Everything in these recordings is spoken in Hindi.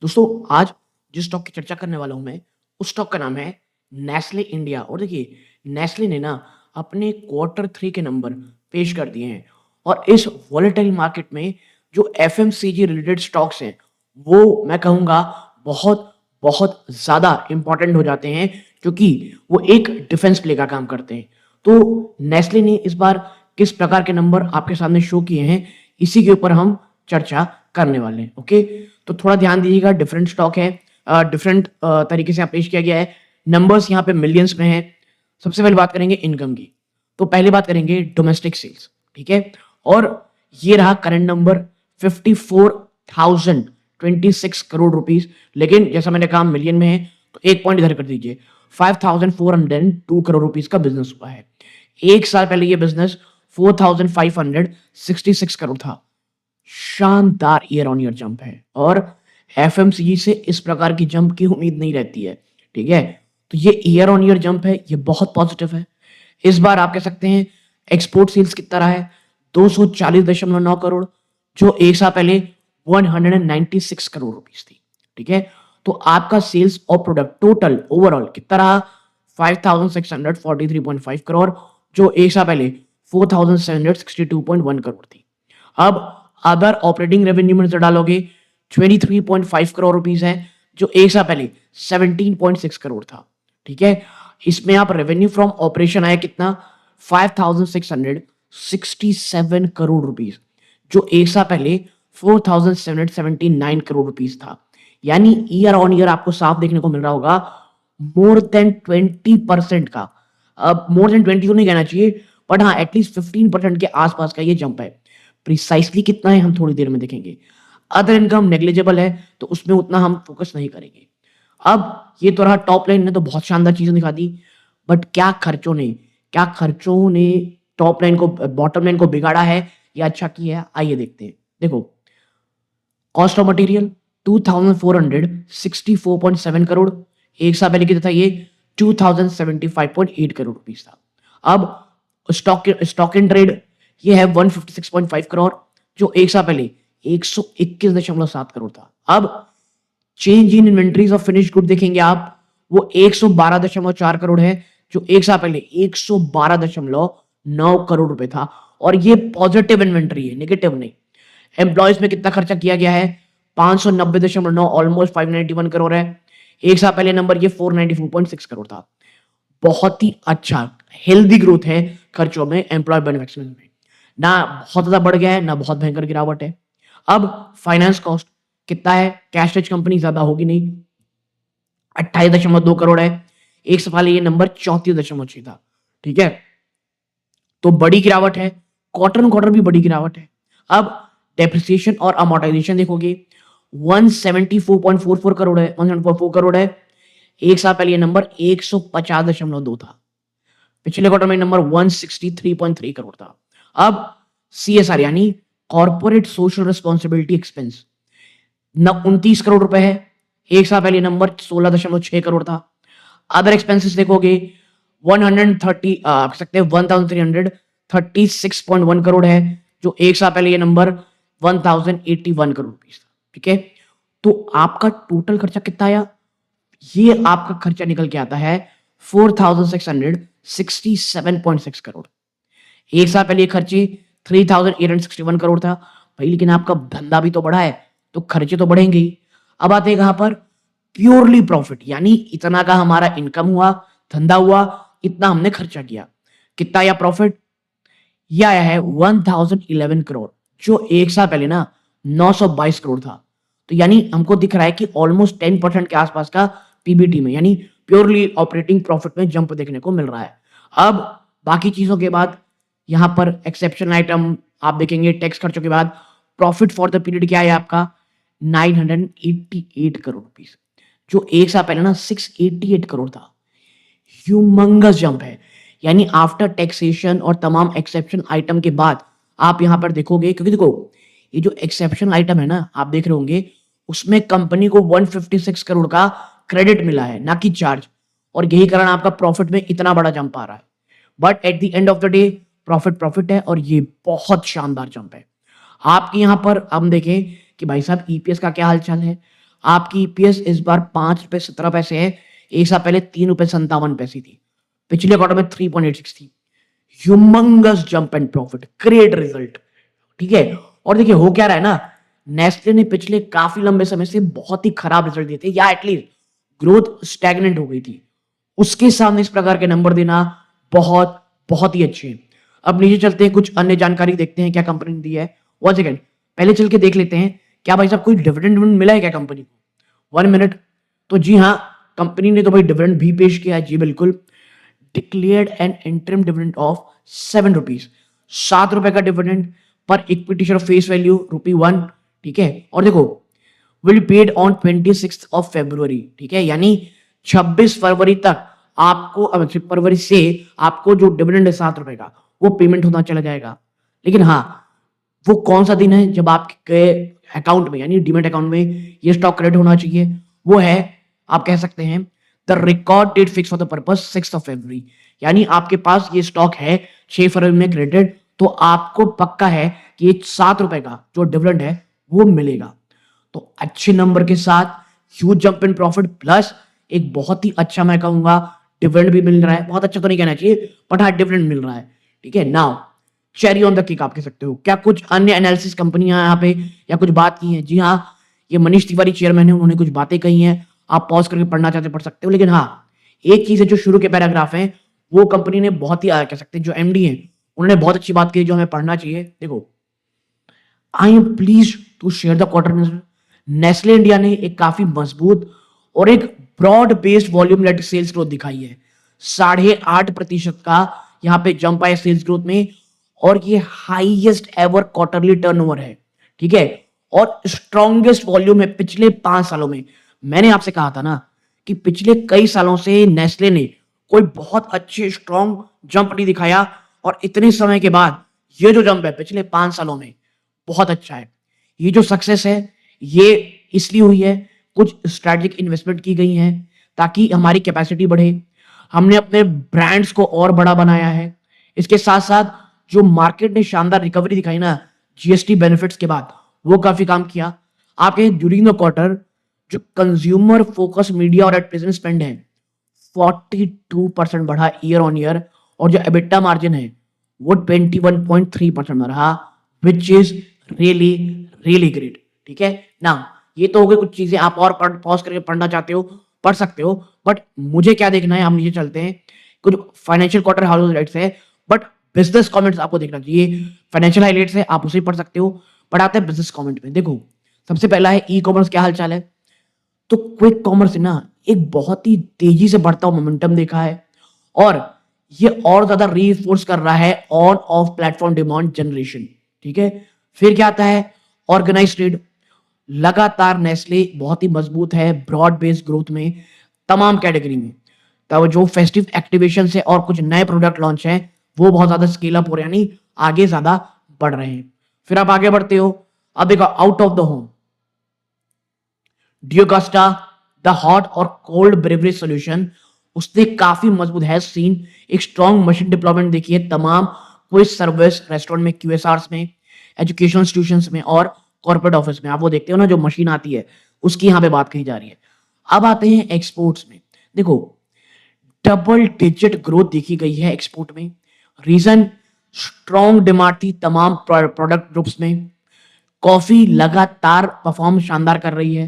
दोस्तों आज जिस स्टॉक की चर्चा करने वाला हूँ मैं, उस स्टॉक का नाम है नेस्ले इंडिया। और देखिए, नेस्ले ने ना अपने क्वार्टर 3 के नंबर पेश कर दिए हैं और इस वॉलेटाइल मार्केट में जो एफएमसीजी रिलेटेड स्टॉक्स हैं, वो मैं कहूँगा बहुत बहुत ज़्यादा इम्पोर्टेंट हो जाते हैं, क्योंकि वो एक डिफेंस प्ले का काम करते हैं। तो नेस्ले ने इस बार किस प्रकार के नंबर आपके सामने शो किए हैं, इसी के ऊपर हम चर्चा करने वाले हैं। ओके, तो थोड़ा ध्यान दीजिएगा। डिफरेंट स्टॉक है, डिफरेंट तरीके से यहाँ पेश किया गया है। नंबर्स यहाँ पे मिलियंस में है। सबसे पहले बात करेंगे इनकम की, तो पहले बात करेंगे डोमेस्टिक सेल्स। ठीक है, और ये रहा करंट नंबर 54,026 करोड़ रुपीस। लेकिन जैसा मैंने कहा मिलियन में है, तो एक पॉइंट इधर कर दीजिए। 5,402 करोड़ रुपीस का बिजनेस हुआ है। एक साल पहले ये बिजनेस 4,566 करोड़ था। शानदार ईयर ऑन ईयर जंप है और एफएमसीजी से इस प्रकार की जंप की उम्मीद नहीं रहती है। ठीक है, तो ये ईयर ऑन ईयर जंप है, ये बहुत पॉजिटिव है। इस बार आप कह सकते हैं एक्सपोर्ट सेल्स कितना रहा है, 240.9 करोड़, जो एक साल पहले 196 करोड़ रुपीस थी। ठीक है, तो आपका सेल्स और प्रोडक्ट टोटल ओवरऑल कितना रहा, 5,643.5 करोड़, जो एक साल पहले 4,762.1 करोड़ थी। अब अदर ऑपरेटिंग रेवेन्यू में नजर डालोगे, 23.5 करोड़ रुपीस है, जो एक साल पहले 17.6 करोड़ था। ठीक है, इसमें आप रेवेन्यू फ्रॉम ऑपरेशन आया कितना, 5,667 करोड़ रुपीस, जो एक साल पहले 4,779 करोड़ रुपीस था। यानी ईयर ऑन ईयर आपको साफ देखने को मिल रहा होगा मोर देन 20% का। अब मोर देन 20 तो नहीं कहना चाहिए, बट हाँ एटलीस्ट 15% के आसपास का ये जंप है। प्रिसाइसली कितना है हम थोड़ी देर में देखेंगे। अदर इनकम नेग्लिजिबल है, तो उसमें उतना हम फोकस नहीं करेंगे। अब ये तो रहा टॉप लाइन ने तो बहुत शानदार चीजें दिखा दी, बट क्या खर्चों ने टॉप लाइन को, बॉटम लाइन को बिगाड़ा है या अच्छा किया है, आइए देखते हैं। देखो, कॉस्ट ऑफ मटेरियल 2,464.7 करोड़, एक साल पहले कितना था ये, 2,075.8 करोड़ रुपीस था। अब स्टॉक इन ट्रेड ये है 156.5 करोड़, जो एक साल पहले 121.7 करोड़ था। अब change in inventories of finish good देखेंगे आप, वो 112.4 करोड़ है, जो एक साल पहले 112.9 करोड़ रुपए था। और ये पॉजिटिव इन्वेंट्री है, नेगेटिव नहीं। एम्प्लॉयज में कितना खर्चा किया गया है, 590.9, ऑलमोस्ट 591 करोड़ है। एक साल पहले नंबर ये 494.6 करोड़ था। बहुत ही अच्छा हेल्दी ग्रोथ है खर्चों में, एम्प्लॉय बेनिफिट्स में ना बहुत ज्यादा बढ़ गया है, ना बहुत भयंकर गिरावट है। अब फाइनेंस कॉस्ट कितना है, कैश रिच कंपनी ज्यादा होगी नहीं, 28.2 करोड़ है। एक साल पहले ये नंबर 34.6 था। ठीक है, तो बड़ी गिरावट है, क्वार्टर ऑन क्वार्टर भी बड़ी गिरावट है। अब डेप्रिसिएशन और अमोर्टाइजेशन देखोगे, 174.44 करोड़ है, 174 करोड़ है। एक साल पहले ये नंबर 150.2 था। पिछले क्वार्टर में नंबर 163.3 करोड़ था। अब सीएसआर यानी कॉर्पोरेट सोशल रिस्पॉन्सिबिलिटी एक्सपेंस न 29 करोड़ रुपए है, एक साल पहले नंबर 16.6 करोड़ था। अदर एक्सपेंसेस देखोगे 130 आप सकते हैं 1336.1 करोड़ है, जो एक साल पहले ये नंबर 1081 करोड़ रुपीस था। ठीक है, तो आपका टोटल खर्चा कितना आया, ये आपका खर्चा निकल के आता है 4,667.6 करोड़। एक साल पहले ये खर्चे 3,861 करोड़ था भाई, लेकिन आपका धंधा भी तो बढ़ा है, तो खर्चे तो बढ़ेंगे ही। अब आते हैं कहां पर, प्योरली प्रॉफिट, यानी इतना का हमारा इनकम हुआ, धंधा हुआ, इतना हमने खर्चा किया। कितना आया प्रॉफिट, ये आया है 1011 करोड़, जो एक साल पहले ना 922 करोड़ था। तो यानी हमको दिख रहा है कि ऑलमोस्ट 10% के आसपास का पीबीटी में, यानी प्योरली ऑपरेटिंग प्रॉफिट में जंप देखने को मिल रहा है। अब बाकी चीजों के बाद यहां पर एक्सेप्शनल आइटम आप देखेंगे, टैक्स खर्चों के बाद प्रॉफिट फॉर द पीरियड क्या है आपका, 988 करोड़ रुपीस, जो एक साल पहले ना 688 करोड़ था। ह्यूमंगस जंप है, यानी आफ्टर टैक्सेशन और तमाम एक्सेप्शन आइटम के बाद आप यहां पर देखोगे, क्योंकि देखो ये जो एक्सेप्शन आइटम है ना, आप देख रहे होंगे उसमें कंपनी को 156 करोड़ का क्रेडिट मिला है, ना कि चार्ज, और यही कारण आपका प्रॉफिट में इतना बड़ा जंप आ रहा है। But at the end of the day profit है, और ये बहुत शानदार जंप है। आपके यहां पर हम देखें कि भाई साहब ईपीएस का क्या हालचाल है, आपकी ईपीएस इस बार 5 रुपए 17 पैसे है। एक साल पहले 3 रुपए 57 पैसे थी। पिछले क्वार्टर में 3.86 थी। Humongous jump and profit, great result. ठीक है। और देखिए हो क्या रहा है ना, नेस्ले ने पिछले काफी लंबे समय से बहुत ही खराब रिजल्ट दिए थे, या एटलीस्ट ग्रोथ स्टैग्नेंट हो गई थी। उसके सामने इस प्रकार के नंबर देना बहुत बहुत ही अच्छे हैं। अब नीचे चलते हैं, कुछ अन्य जानकारी देखते हैं क्या कंपनी ने दी है। वन सेकेंड, पहले चल के देख लेते हैं क्या भाई साहब कोई डिविडेंड मिला है क्या कंपनी को। 1 मिनट। तो जी हाँ, कंपनी ने तो भाई डिविडेंड भी पेश किया है, जी बिल्कुल। Declared N interim dividend of 7 rupees, 7 रुपए का dividend per equity share face value ₹1। ठीक है। और देखो विल पेड ऑन 26 फरवरी, ठीक है, यानी 26 फरवरी तक आपको, फरवरी से आपको जो डिविडेंड है 7 रुपए का, वो पेमेंट होना चला जाएगा। लेकिन हाँ, वो कौन सा दिन है जब आपके अकाउंट में यानी डीमेट अकाउंट में ये स्टॉक क्रेडिट होना चाहिए, वो है, आप कह सकते हैं, the record date fix for the purpose 6 February. यानी आपके पास ये स्टॉक है 6 फरवरी में क्रेडिट, तो आपको पक्का है कि ये 7 रुपए का जो डिविडेंड है वो मिलेगा। तो अच्छे नंबर के साथ huge jump in profit plus एक बहुत ही अच्छा, मैं कहूंगा, डिविडेंड भी मिल रहा है। बहुत अच्छा तो नहीं कहना चाहिए, बट हाँ डिविडेंड मिल रहा है। ठीक है। Now cherry on the cake आप कह सकते हो। क्या कुछ अन्य एनालिसिस कंपनियां यहाँ पे या कुछ बात की है? जी हाँ, ये मनीष तिवारी चेयरमैन है, उन्होंने कुछ बातें कही हैं। आप पॉज करके पढ़ना चाहते पढ़ सकते हो। लेकिन हाँ, एक चीज है, जो शुरू के पैराग्राफ है वो कंपनी ने बहुत ही कह सकते हैं, जो एमडी है उन्होंने बहुत अच्छी बात की जो हमें पढ़ना चाहिए। देखो, I am please to share the quarter result. Nestle India ने एक काफी मजबूत और एक broad based volume led sales growth दिखाई है। 8.5% का यहाँ पे जंप आया सेल्स ग्रोथ में, और ये हाईएस्ट एवर क्वार्टरली टर्नओवर है। ठीक है। और स्ट्रॉन्गेस्ट वॉल्यूम है पिछले 5 सालों में। मैंने आपसे कहा था ना कि पिछले कई सालों से नेस्ले ने कोई बहुत अच्छे स्ट्रॉन्ग जंप नहीं दिखाया, और इतने समय के बाद ये जो जंप है पिछले 5 सालों में बहुत अच्छा है। ये जो सक्सेस है ये इसलिए हुई है, कुछ स्ट्रेटेजिक इन्वेस्टमेंट की गई हैं ताकि हमारी कैपेसिटी बढ़े, हमने अपने ब्रांड्स को और बड़ा बनाया है। इसके साथ साथ जो मार्केट ने शानदार रिकवरी दिखाई ना जीएसटी बेनिफिट्स के बाद, वो काफी काम किया। आपके ड्यूरिंग द क्वार्टर जो कंज्यूमर फोकस मीडिया और एडवर्टाइजमेंट स्पेंड है 42% बढ़ा ईयर ऑन ईयर, और जो एबिटा मार्जिन है वो 21.3% रहा, which is really really great. ठीक है ना, ये तो हो गई कुछ चीजें, आप और पॉज करके पढ़ना चाहते हो पढ़ सकते हो, बट मुझे क्या देखना है, हम नीचे चलते हैं। कुछ फाइनेंशियल क्वार्टर हाइलाइट्स है, बट बिजनेस कमेंट्स आपको देखना चाहिए। फाइनेंशियल हाइलाइट्स है, आप उसे पढ़ सकते हो, बट आते हैं बिजनेस कमेंट में। देखो, सबसे पहला है ई कॉमर्स, क्या हालचाल है। तो क्विक कॉमर्स ना एक बहुत ही तेजी से बढ़ता हुआ मोमेंटम देखा है, और ये और ज्यादा रीइंफोर्स कर रहा है on off platform demand generation. ठीक है। फिर क्या आता है, ऑर्गेनाइज ट्रेड। लगातार नेस्ले बहुत ही मजबूत है ब्रॉड बेस्ड ग्रोथ में, तमाम कैटेगरी में। तब जो फेस्टिव एक्टिवेशन है और कुछ नए प्रोडक्ट लॉन्च हैं वो बहुत ज्यादा स्केल अप हो रहे हैं, यानी आगे ज्यादा बढ़ रहे हैं। फिर आप आगे बढ़ते हो, अब देखो आउट ऑफ द होम, डियोगास्टा द हॉट और कोल्ड ब्रेवरेज सॉल्यूशन, उसने काफी मजबूत है सीन, एक स्ट्रॉन्ग मशीन डिप्लॉयमेंट देखी है तमाम क्विज सर्विस रेस्टोरेंट में, क्यूएसआरस में, एजुकेशन इंस्टीट्यूशंस में और कॉर्पोरेट ऑफिस में। आप वो देखते हो ना जो मशीन आती है, उसकी यहाँ पे बात कही जा रही है। अब आते हैं एक्सपोर्ट्स में। देखो, डबल डिजिट ग्रोथ देखी गई है एक्सपोर्ट में। रीजन, स्ट्रॉन्ग डिमांड थी तमाम प्रोडक्ट ग्रुप्स में। कॉफी लगातार परफॉर्म शानदार कर रही है।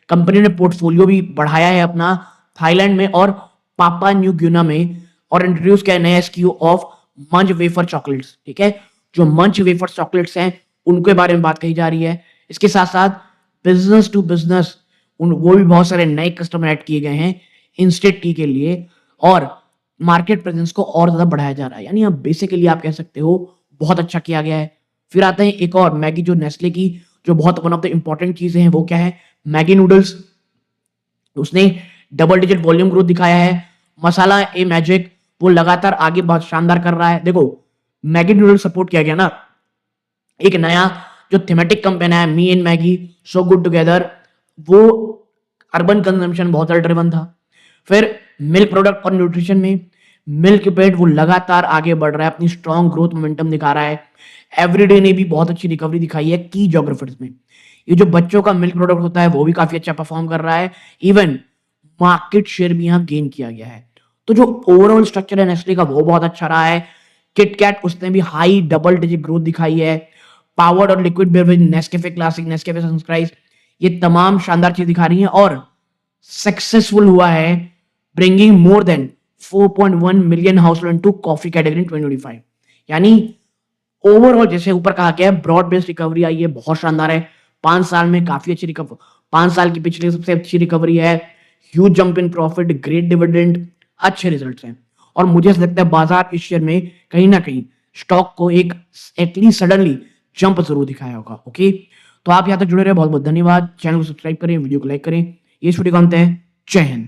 कंपनी ने पोर्टफोलियो भी बढ़ाया है अपना थाईलैंड में और पापा न्यू गिनी में, और इंट्रोड्यूस किया नया SQ of Munch wafer chocolates. ठीक है, जो मंच वेफर चॉकलेट्स हैं उनके बारे में बात कही जा रही है। इसके साथ साथ बिजनेस टू बिजनेस वो भी बहुत सारे नए कस्टमर ऐड किए गए हैं इंस्टेंट टी के लिए, और मार्केट प्रेजेंस को और ज्यादा बढ़ाया जा रहा है। यानी अब बेसिकली आप कह सकते हो बहुत अच्छा किया गया है। फिर आते हैं एक और, मैगी, जो नेस्ले की जो बहुत वन ऑफ द इंपॉर्टेंट चीजें हैं वो क्या है, मैगी नूडल्स। उसने डबल डिजिट वॉल्यूम ग्रोथ दिखाया है। मसाला ए मैजिक वो लगातार आगे बहुत शानदार कर रहा है। देखो, मैगी नूडल्स सपोर्ट किया गया ना एक नया जो थीमेटिक कैंपेन है, me and Maggi so good together, वो अर्बन कंजम्पशन बहुत ज्यादा ड्रिवन था। फिर मिल्क प्रोडक्ट और न्यूट्रिशन में मिल्क पेड वो लगातार आगे बढ़ रहा है, अपनी स्ट्रॉन्ग ग्रोथ मोमेंटम दिखा रहा है। एवरीडे ने भी बहुत अच्छी रिकवरी दिखाई है की ज्योग्राफीज में। ये जो बच्चों का मिल्क प्रोडक्ट होता है वो भी काफी अच्छा परफॉर्म कर रहा है। इवन मार्केट शेयर भी यहाँ गेन किया गया है। तो जो ओवरऑल स्ट्रक्चर है नेस्ले का वो बहुत अच्छा रहा है। किटकैट उसने भी हाई डबल डिजिट ग्रोथ दिखाई है। पावर्ड और liquid beverage Nescafe classic, Nescafe sunrise, ये तमाम शानदार चीज दिखा रही हैं और सक्सेसफुल हुआ है bringing more than 4.1 million household to coffee category in 2025। यानी ओवरऑल जैसे ऊपर कहा गया है ब्रॉड बेस्ड रिकवरी आई है, बहुत शानदार है। 5 साल में काफी अच्छी रिकवरी, 5 साल की पिछली सबसे अच्छी रिकवरी है। Huge jump in profit, great dividend, अच्छे रिजल्ट्स हैं। और मुझे ऐसा लगता है बाजार इस शेयर में कहीं ना कहीं स्टॉक को एक एटलीस्ट सडनली जंप जरूर दिखाया होगा। ओके, तो आप यहाँ तक जुड़े रहे, बहुत बहुत धन्यवाद। चैनल को सब्सक्राइब करें, वीडियो को लाइक करें। ये वीडियो का अंत है। जय हिंद।